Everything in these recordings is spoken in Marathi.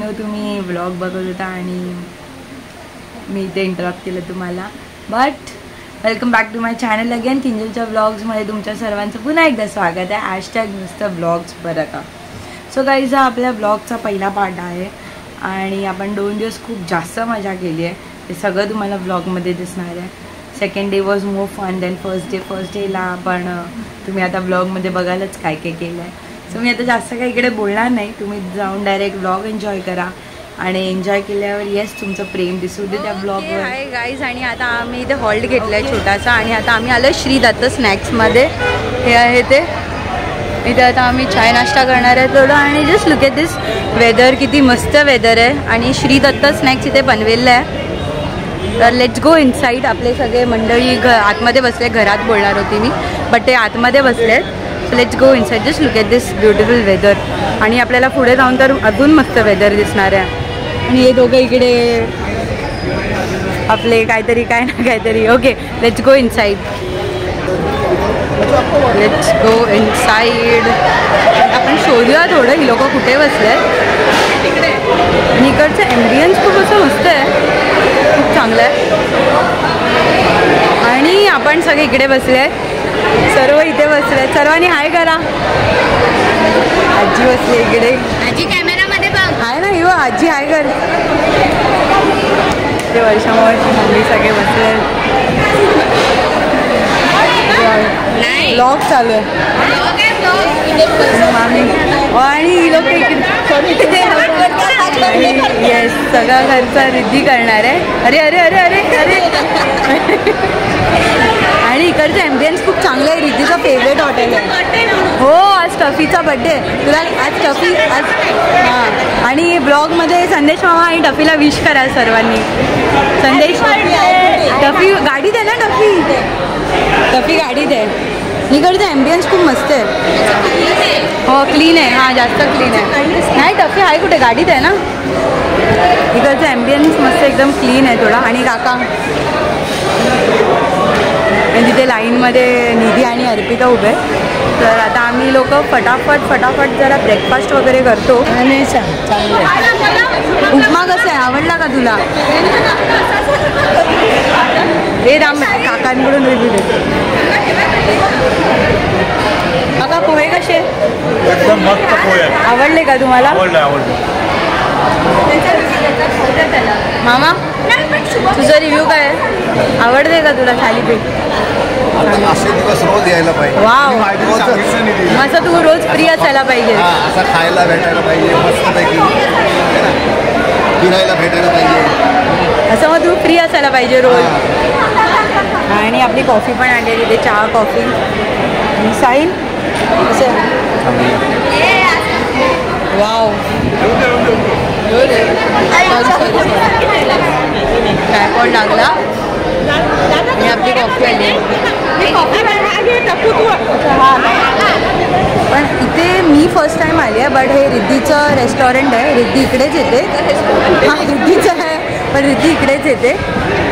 नो तुम्ही व्लॉग बघत होता आणि मी इथे इंटरप्ट केलं तुम्हाला. But welcome back to my channel again. किंजलच्या व्लॉग्समध्ये तुमच्या सर्वांचं पुन्हा एकदा स्वागत आहे. हॅशटॅग नुसतं व्लॉग्स बरं का. सो गाईज हा आपल्या व्लॉगचा पहिला पार्ट आहे आणि आपण 2 दिवस खूप जास्त मजा केली आहे. ते सगळं तुम्हाला व्लॉगमध्ये दिसणार आहे. Second day was more fun than first डेला आपण तुम्ही आता व्लॉगमध्ये बघायलाच काय काय केलं आहे. सो मी आता जास्त काही इकडे बोलणार नाही. तुम्ही जाऊन डायरेक्ट व्लॉग एन्जॉय करा आणि एन्जॉय केल्यावर येस तुमचं प्रेम दिसू दे त्या ब्लॉगवर. हाय गाईज, आणि आता आम्ही इथे हॉल्ट घेतला आहे छोटासा आणि आता आम्ही आलो श्री दत्त स्नॅक्समध्ये. हे आहे ते इथे आता आम्ही चाय नाश्ता करणार आहे थोडं. आणि just look at this weather, किती मस्त वेदर आहे. आणि श्री दत्त स्नॅक्स इथे बनवेलं आहे. तर लेट्स गो इनसाईड. आपले सगळे मंडळी आतमध्ये बसले. घरात बोलणार होती मी बट ते आतमध्ये बसलेत. So let's go inside. Just look at this beautiful weather. आणि आपल्याला पुढे जाऊन तर अजून मस्त वेदर दिसणार आहे. आणि हे दोघं इकडे आपले काहीतरी काय ना काहीतरी. Okay let's go inside. Let's go inside. आपण शोधूया थोडं ही लोक कुठे बसले आहेत. आणि इकडचं ॲम्बियन्स खूप असं मस्त आहे, खूप चांगलं आहे. आणि आपण सगळे इकडे बसले आहेत. सर्व इथे बसले आहेत. सर्वांनी हाय करा. आजी बसली इकडे. आजी कॅमेरामध्ये बघ. हाय ना हो आजी, हाय कर. ते वर्षामावरची मम्मी सगळे बसले. ब्लॉग चालू आहे मामी. आणि ही लोक इकडे येस सगळा घरचा रिद्धी करणार आहे. अरे अरे अरे अरे अरे. आणि इकडचं ॲम्बियन्स खूप चांगलं आहे. रिद्धीचं फेवरेट हॉटेल आहे. हो आज टफीचा बड्डे. तुला आज टफी आज हां. आणि ब्लॉगमध्ये संदेश मामा आणि टफीला विश करा सर्वांनी. संदेश टफी गाडीत आहे ना. टफी गाडीत आहे. इकडचं ॲम्बियन्स खूप मस्त आहे. हो क्लीन आहे. हां जास्त क्लीन आहे. नाही टफी आहे कुठे, गाडीत आहे ना. इकडचं ॲम्बियन्स मस्त एकदम क्लीन आहे थोडा. आणि काका आणि तिथे लाईनमध्ये निधी आणि अर्पिता उभे. तर आता आम्ही लोक फटाफट जरा ब्रेकफास्ट वगैरे करतो. आणि चांगलं आहे. उपमा कसं आहे, आवडला का तुला? हे राम काकांकडून रिव्ह्यू दे. काका पोहे कसे? एकदम मस्त पोहे. आवडले का तुम्हाला? आवडले. मामा तुझा रिव्ह्यू काय आहे? आवडते का तुला थालीपीठ? असे दिवस रोज यायला पाहिजे. वाव मस्त. तू रोज फ्री असायला पाहिजे. असं खायला भेटायला पाहिजे, मस्तपैकी फिरायला भेटायला पाहिजे. असं मग तू फ्री असायला पाहिजे रोज. आणि आपली कॉफी पण आणली तिथे, चहा कॉफी. साईन वाव ट्रायपॉड लागला आणि आपली कॉफी आली. पण इथे मी फर्स्ट टाइम आली आहे. बट हे रिद्धीचं रेस्टॉरंट आहे. रिद्धी इकडेच येते. हां रिद्धीचं आहे पण रिद्धी इकडेच येते.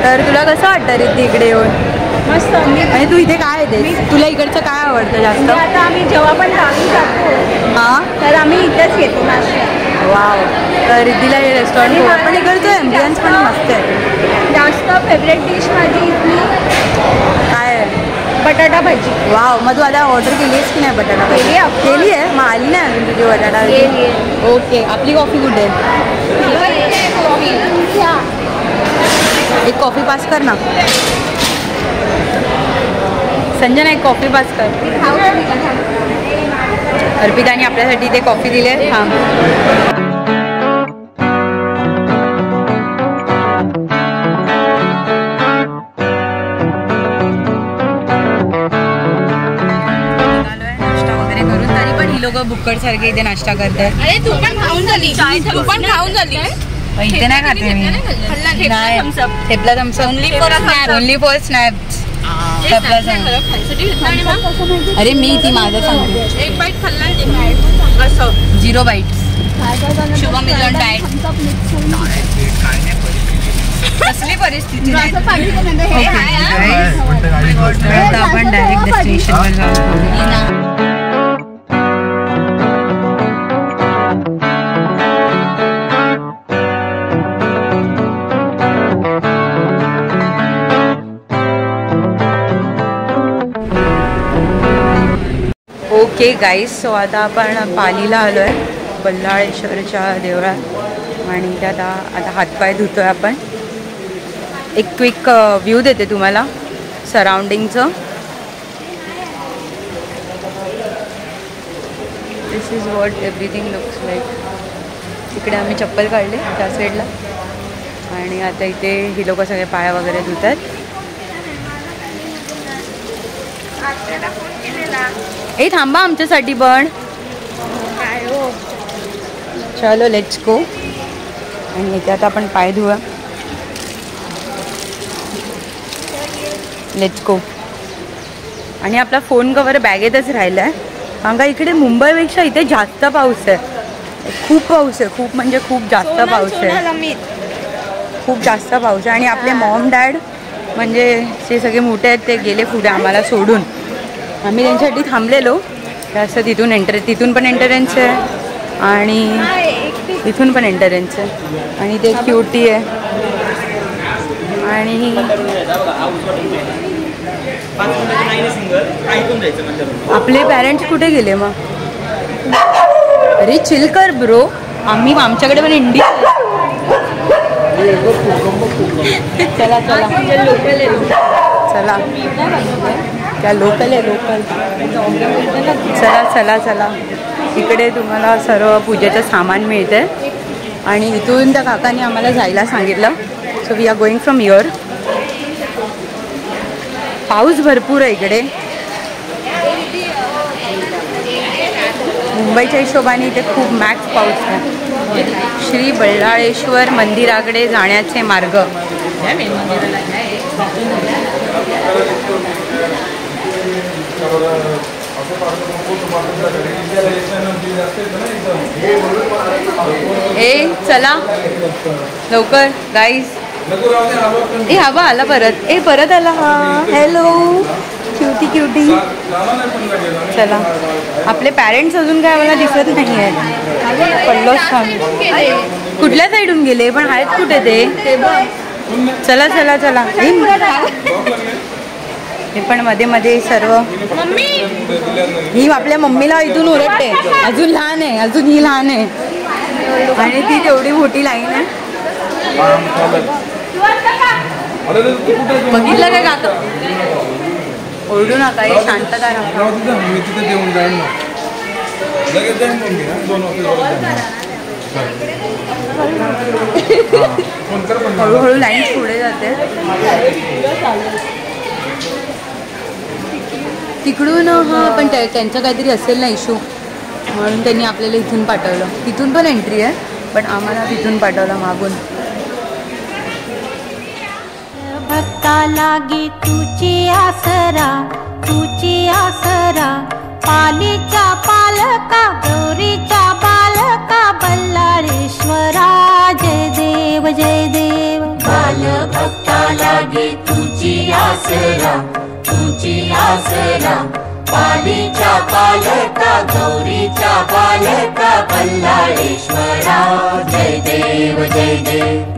तर तुला कसं वाटतं रिद्धी इकडे येऊन? मस्त. आणि तू इथे काय येते? तुला इकडचं काय आवडतं जास्त? आता आम्ही जेव्हा पण गावी जातो हां तर आम्ही इथेच येतो नाश्ता. वाव. तर रिद्धीला हे रेस्टॉरंट पण इकडचं ॲम्बियन्स पण मस्त आहे. जास्त फेवरेट डिश माझी इथली काय आहे? बटाटा भाजी. वाव. मग तू आता ऑर्डर केली आहेस की नाही बटाटा भाजी? केली आहे. मग आली नाही अजून तुझी बटाटा भाजी? ओके. आपली कॉफी कुठे आहे? एक कॉफी पास कर ना संजना. एक कॉफी पास कर. अर्पिताने आपल्यासाठी ते कॉफी दिली आहे. हां नाश्ता वगैरे करून. तरी पण ही लोक बुक्कड सारखे इथे नाश्ता करतात. अरे तू पण खाऊन झाली. तू पण खाऊन झाली. इथे नाही खाते मी. नाही thepla Thums Up only for snaps. अरे मी ती माझं सांगते. एक बाईट खाल्ला असं 0 bites. Shubham is on diet. कसली परिस्थिती नाही. आता आपण डायरेक्ट डेस्टिनेशनवर जाऊ. ओके गाईस, सो आता आपण पालीला आलो आहे बल्लाळेश्वरच्या देवळात आणि त्यात आता हातपाय धुतोय आपण. एक क्विक व्ह्यू देते तुम्हाला सराउंडिंगचं. This is what everything looks like. तिकडे आम्ही चप्पल काढले त्या साईडला आणि आता इथे ही लोक सगळे पाया वगैरे धुतात. ए थांबा आमच्यासाठी पण. चलो लेट्स गो. आणि इथे आता आपण पाय धुवा. Let's go. आणि आपला फोन कवर बॅगेतच राहिला आहे कारण का इकडे मुंबईपेक्षा इथे जास्त पाऊस आहे. खूप पाऊस आहे, खूप म्हणजे खूप जास्त पाऊस आहे. खूप जास्त पाऊस आहे. आणि आपले मॉम डॅड म्हणजे जे सगळे मोठे आहेत ते गेले पुढे आम्हाला सोडून. आम्ही त्यांच्यासाठी थांबलेलो. असं तिथून पण एंट्रन्स आहे आणि इथून पण एंट्रन्स आहे. आणि ते क्यूटी आहे. आणि आपले पॅरेंट्स कुठे गेले मग? अरे चिल कर ब्रो. आमच्याकडे पण इंडी. चला चला लोकल आहे. चला त्या लोकल आहे लोकल. चला चला चला. इकडे तुम्हाला सर्व पूजेचं सामान मिळते आणि इथून त्या काकांनी आम्हाला जायला सांगितलं. So we are going from here. पाऊस भरपूर आहे इकडे. मुंबईच्या हिशोबाने इथे खूप मॅक्स पाऊस आहे. श्री बल्लाळेश्वर मंदिराकडे जाण्याचे मार्ग. ए चला लवकर गाईज. ए हवा आला परत. ए परत आला. हा हॅलो क्युटी क्युटी. चला आपले पॅरेंट्स अजून काय मला दिसत नाही आहेत. पडलोच थांब. कुठल्या साईडून गेले पण आहेत कुठे ते? चला चला चला. हे पण मध्ये मध्ये सर्व. ही आपल्या मम्मीला इथून ओरडते. अजून लहान आहे, अजून ही लहान आहे आणि ती तेवढी मोठी लाईन आहे. बघितलं काय काका? ओरडू नका. हे शांतता राहा. हळूहळू लाईन पुढे जाते. तिकडून हा पण त्यांचं काहीतरी असेल ना इशू म्हणून त्यांनी आपल्याला इथून पाठवलं. तिथून पण एंट्री आहे पण आम्हाला तिथून पाठवलं मागून. भक्ता लागे तुझी आसरा, तुझी आसरा. पालीच्या पालका, गौरीच्या बालका, बल्लाळेश्वरा. जय देव जय देव. बाल भक्ता लागे तुझी आसरा, तुझी आसरा. पालीच्या पालका, गौरीच्या बालका, बल्लाळेश्वरा. जय देव जय देव.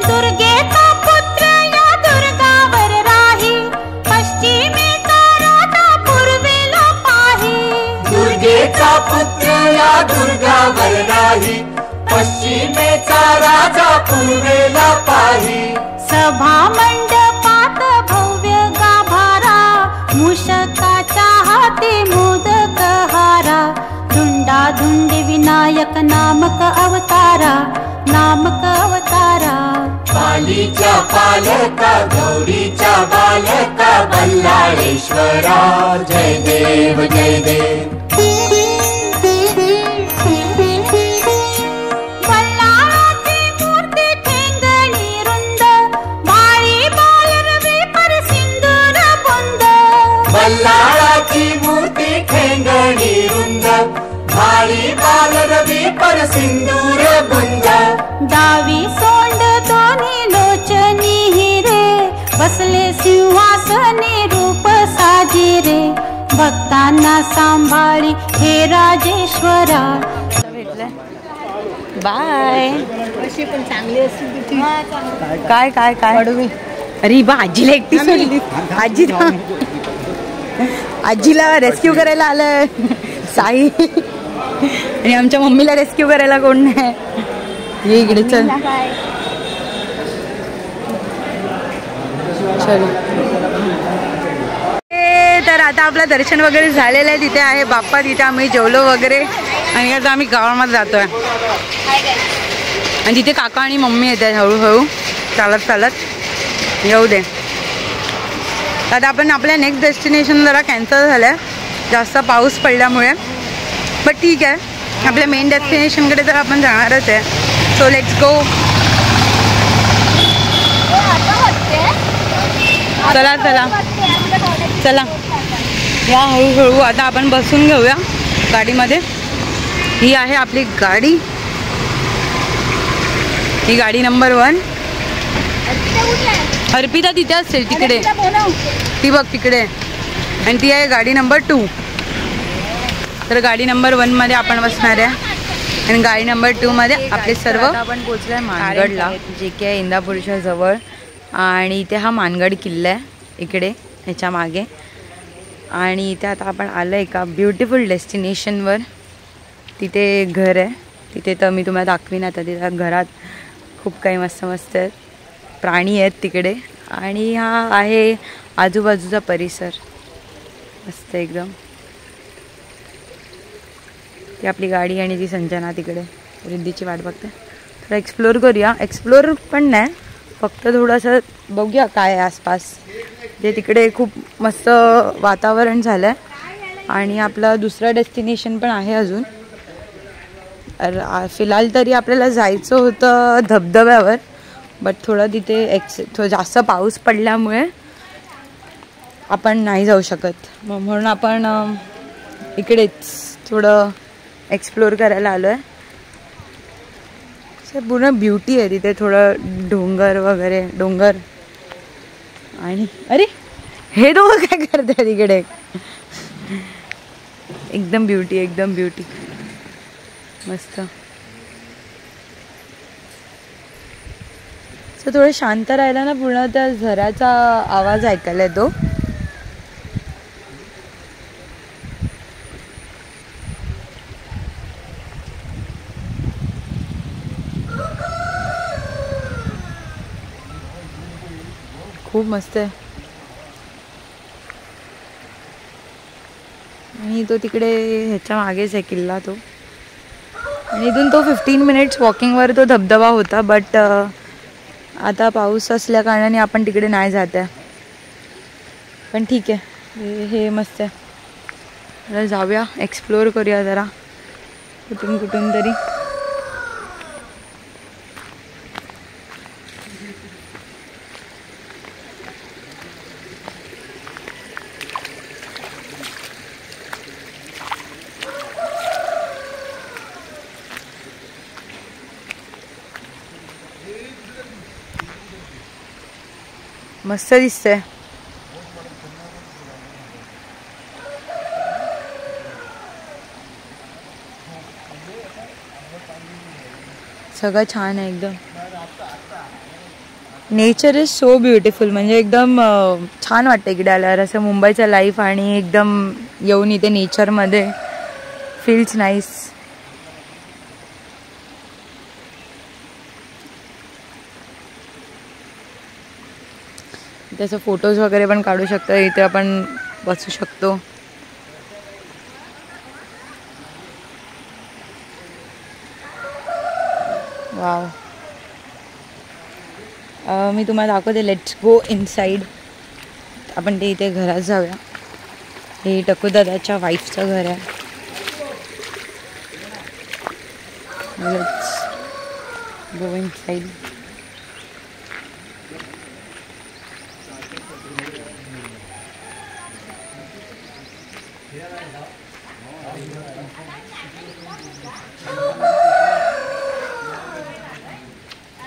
दुर्गेचा पुत्र या दुर्गावर राही, पश्चिमेचा राजा पूर्वेला पाही. दुर्गेचा पुत्र या दुर्गावर राही, पश्चिमेचा राजा पूर्वेला पाही. सभा मंडपात भव्य गाभारा, मूषकाच्या हाती मोदक हारा. धुंडाधुंडी विनायक नामक अवतारा, नामक अवतारा. पालीच्या पालका, गौरीच्या बालका, बल्लाळेश्वरा. जय देव जय देव. बल्लाळाची मूर्ती ठेंगणी रुंद, बाळी बालरवी पर सिंदूर बुंद. बल्लाळाची मूर्ती ठेंगणी रुंद, भाळी बालरवी पर सिंदूर बुंद. डावी सोंड दोन्ही लोचनी हिरे, बसले सिंहासनी रूप साजिरे. भक्तांना सांभाळी हे राजेश्वरा. बाय. अशी पण चांगली असते. काय काय काय अरे बा आजीला एकटी सोडली. आजी आजीला रेस्क्यू करायला आलंय साई आणि आमच्या मम्मीला रेस्क्यू करायला कोण नाही. ये इकडे चल. चलो तर आता आपलं दर्शन वगैरे झालेलं आहे. तिथे आहे बाप्पा. तिथे आम्ही जेवलो वगैरे आणि आता आम्ही गावामध्ये जातोय. आणि तिथे काका आणि मम्मी येत आहेत हळूहळू चालत चालत. येऊ दे. आता आपण आपल्या नेक्स्ट डेस्टिनेशन जरा कॅन्सल झालंय जास्त पाऊस पडल्यामुळे. बट ठीक आहे आपल्या मेन डेस्टिनेशनकडे तर आपण जाणारच आहे. सो लेट्स गो. चला चला चला या हळूहळू. आता आपण बसून घेऊया गाडीमध्ये. ही आहे आपली गाडी. ही गाडी नंबर 1. अर्पिता तिथे असेल तिकडे. ती बघ तिकडे. आणि ती आहे गाडी नंबर 2. तर गाडी नंबर 1 मध्ये आपण बसणार आहे आणि गाडी नंबर 2 मध्ये आपले सर्व. आपण पोहोचलोय मानगडला जे की आहे इंदापूरच्या जवळ. आणि इथे हा मानगड किल्ला आहे इकडे ह्याच्या मागे. आणि इथे आता आपण आलो एका ब्युटिफुल डेस्टिनेशनवर. तिथे घर आहे. तिथे तर मी तुम्हाला दाखवीन आता. तिथे घरात खूप काही मस्त मस्त आहेत. प्राणी आहेत तिकडे. आणि हा आहे आजूबाजूचा परिसर मस्त एकदम. ती आपली गाडी आणि ती संजना तिकडे रिद्धीची वाट बघते. थोडं एक्सप्लोर करूया. एक्सप्लोर पण नाही फक्त थोडंसं बघूया काय आहे आसपास. जे तिकडे खूप मस्त वातावरण झालं आहे. आणि आपलं दुसरं डेस्टिनेशन पण आहे अजून. फिलहाल तरी आपल्याला जायचं होतं धबधब्यावर. बट थोडं तिथे थोडं जास्त पाऊस पडल्यामुळे आपण नाही जाऊ शकत. म्हणून आपण इकडेच थोडं एक्सप्लोर करायला आलो आहे. पूर्ण ब्युटी आहे तिथे. थोडं डोंगर वगैरे. डोंगर आणि अरे हे दोघं काय करतात तिकडे. एकदम ब्युटी एकदम ब्युटी मस्त. सो थोडं शांत राहिलं ना पूर्ण त्या झऱ्याचा आवाज ऐकायला येतो. खूप मस्त आहे. आणि तो तिकडे ह्याच्या मागेच आहे किल्ला तो. आणि इथून तो 15 मिनिट्स वॉकिंगवर तो धबधबा होता. बट आता पाऊस असल्या कारणाने आपण तिकडे नाही जात आहे. पण ठीक आहे हे मस्त आहे. जरा जाऊया एक्सप्लोर करूया जरा कुठून कुठून तरी. मस्त दिसतंय. सगळं छान आहे एकदम. Nature is so beautiful. म्हणजे एकदम छान वाटतं इकडे आल्यावर. असं मुंबईचं लाईफ आणि एकदम येऊन इथे नेचरमध्ये फील्स नाईस. त्याचे फोटोज वगैरे पण काढू शकतो. इथे आपण बसू शकतो. वाव. मी तुम्हाला दाखवते. Let's go inside. आपण ते इथे घरात जाऊया. हे टकू दादाच्या वाईफचं घर आहे. Let's go inside.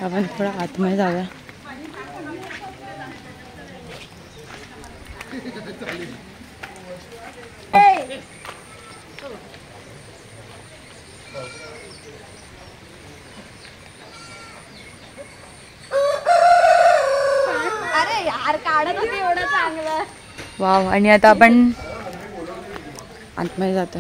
आपण थोडा आतमध्ये जाऊया. वाव. आणि आता आपण आतमध्ये जातो.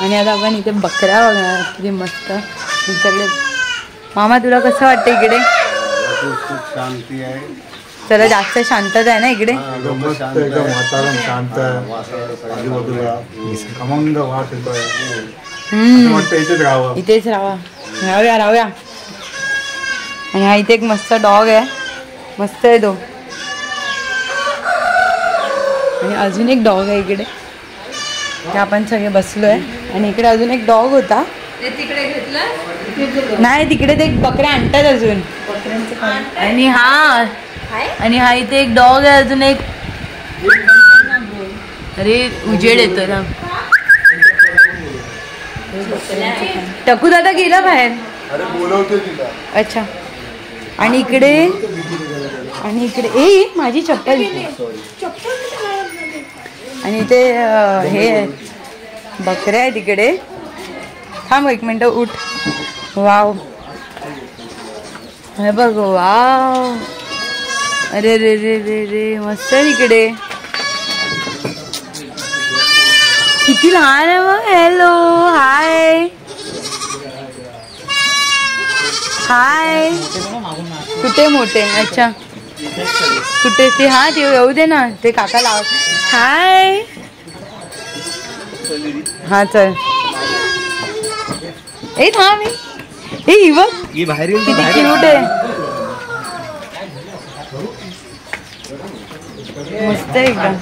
आणि आता आपण इथे बकऱ्या बघणार. किती मस्त तुमच्याकडे. मामा तुला कसं वाटतं इकडे? खूप शांती आहे. चला जास्त शांतता आहे ना इकडे. एकदम मस्त, एकदम वातावरण शांत आहे. आजूबाजूला खमंग वास येतोय. असं वाटतं इथेच राहावं. इथेच राहूया. आणि हा इथे एक मस्त डॉग आहे. मस्त आहे तो. आणि अजून एक डॉग आहे इकडे. ते आपण सगळे बसलोय. आणि इकडे अजून एक डॉग होता. तिकडे घेतलं नाही तिकडे ते बकऱ्या आणतात अजून. आणि हा इथे एक डॉग आहे अजून एक. अरे उजेड येतो ना. टकू दादा गेला बाहेर. अरे बोलवते तिला. अच्छा. आणि इकडे ए माझी चप्पल. आणि इथे हे बकऱ्या आहे तिकडे. थांब एक मिनिट. उठ. वाव. हे बघ. वाव. अरे रे रे रे रे मस्त आहे तिकडे. किती लहान आहे मग. हॅलो. हाय हाय. कुठे मोठे. अच्छा कुठे ते. हा ते येऊ दे ना. ते काका लाव. हाय. हा चल. ए थांब. ए ही बघ किती क्यूट आहे. मस्त आहे एकदम.